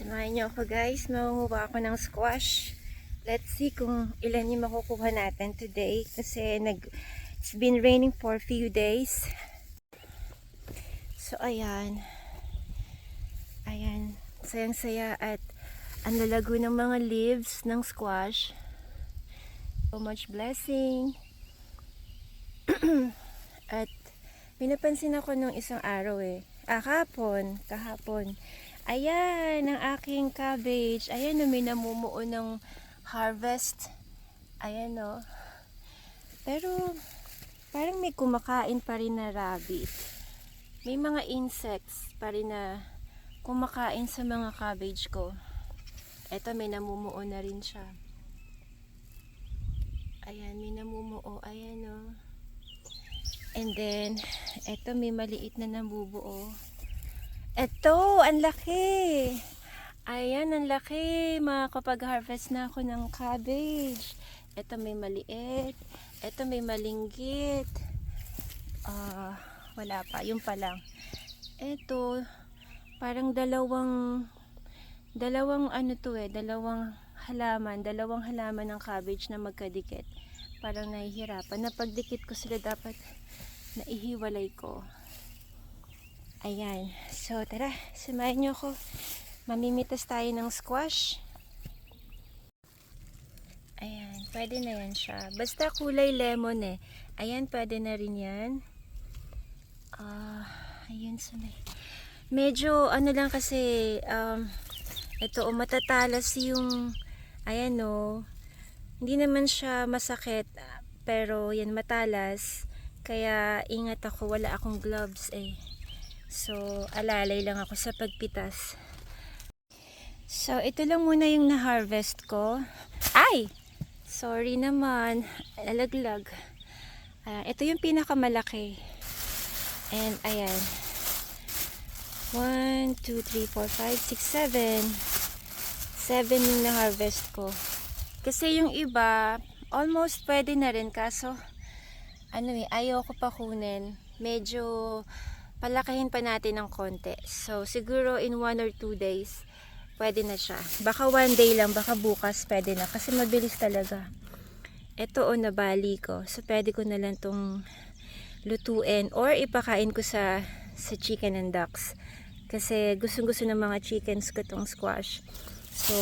Samahan niyo ako guys, mangunguha ako ng squash. Let's see kung ilan yung makukuha natin today kasi it's been raining for a few days. So ayan. Ayan, sayang-saya at ang lalago ng mga leaves ng squash. So much blessing. At may napansin ako nung isang araw kahapon. Ayan, ang aking cabbage. Ayan na, may namumuo ng harvest. Ayan o. Pero, parang may kumakain pa rin na rabbit. May mga insects pa rin na kumakain sa mga cabbage ko. Eto, may namumuo na rin siya. Ayan, may namumuo. Ayan o. And then, eto, may maliit na nabubuo. Eto, ang laki. Ayan, ang laki. Makakapag-harvest na ako ng cabbage. Eto, may maliit. Eto, may malinggit. Wala pa. Yung pa lang. Eto, parang dalawang halaman ng cabbage na magkadikit. Parang nahihirapan. Napagdikit ko sila, dapat naihiwalay ko. Ayan. So, tara. Samahan niyo ako. Mamimitas tayo ng squash. Ayan. Pwede na yan siya. Basta kulay lemon eh. Ayan, pwede na rin yan. Ayan. Medyo, ano lang kasi, ito, matatalas yung, ayan o. Hindi naman siya masakit, pero yan, matalas. Kaya, ingat ako. Wala akong gloves eh. So, alalay lang ako sa pagpitas. So, ito lang muna yung na-harvest ko. Ay! Sorry naman. Alaglag. Ito yung pinakamalaki. And, ayan. 1, 2, 3, 4, 5, 6, 7. 7 yung na-harvest ko. Kasi yung iba, almost pwede na rin. Kaso, ayaw ko pa kunin. Medyo palakihin pa natin ng konti. So, siguro in 1 or 2 days, pwede na siya. Baka 1 day lang, baka bukas pwede na. Kasi mabilis talaga. Ito nabali ko. So, pwede ko na lang itong lutuin or ipakain ko sa chicken and ducks. Kasi gustong-gusto ng mga chickens ko itong squash. So,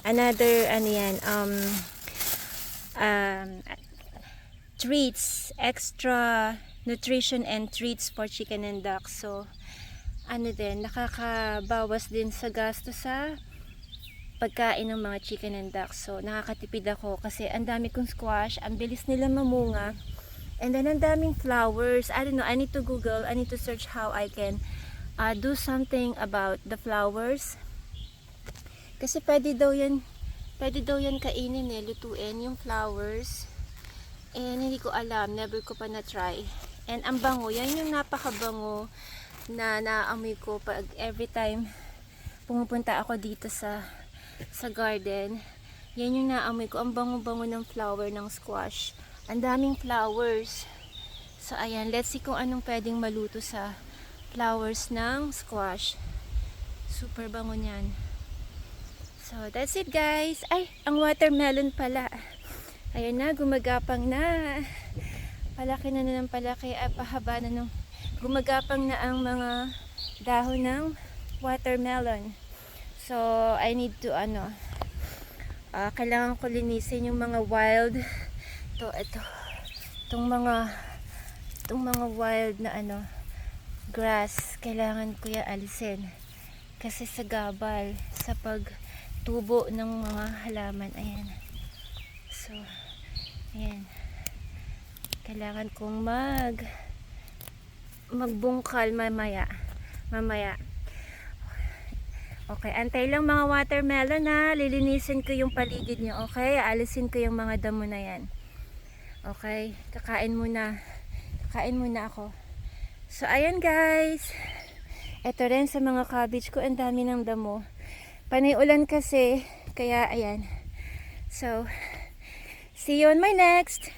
another, treats, extra nutrition and treats for chicken and ducks. So, nakakabawas din sa gasto sa pagkain ng mga chicken and ducks. So, nakakatipid ako kasi ang dami kong squash, ang bilis nila mamunga. And then, ang daming flowers. I don't know, I need to Google, I need to search how I can do something about the flowers. Kasi pwede daw yan kainin lutuin yung flowers. And hindi ko alam, never ko pa na-try. And ang bango, yan yung napakabango na naamoy ko pag every time pumupunta ako dito sa garden. Yan yung naamoy ko, ang bango-bango ng flower ng squash. Ang daming flowers. So ayan, let's see kung anong pwedeng maluto sa flowers ng squash. Super bango niyan. So that's it guys. Ay, ang watermelon pala. Ayan na, gumagapang na. Palaki na ng palaki at pahaba na ng gumagapang na ang mga dahon ng watermelon. So, I need to kailangan ko linisin yung mga wild itong mga wild na grass. Kailangan ko yan alisin kasi sa gabal sa pagtubo ng mga halaman. Ayan. So, ayan. Kailangan kong magbungkal mamaya. Okay, antay lang mga watermelon ha. Lilinisin ko yung paligid nyo. Okay, alisin ko yung mga damo na yan. Okay, kakain muna ako. So, ayan guys. Ito rin sa mga cabbage ko, ang dami ng damo. Panay ulan kasi, kaya ayan. So, see you on my next.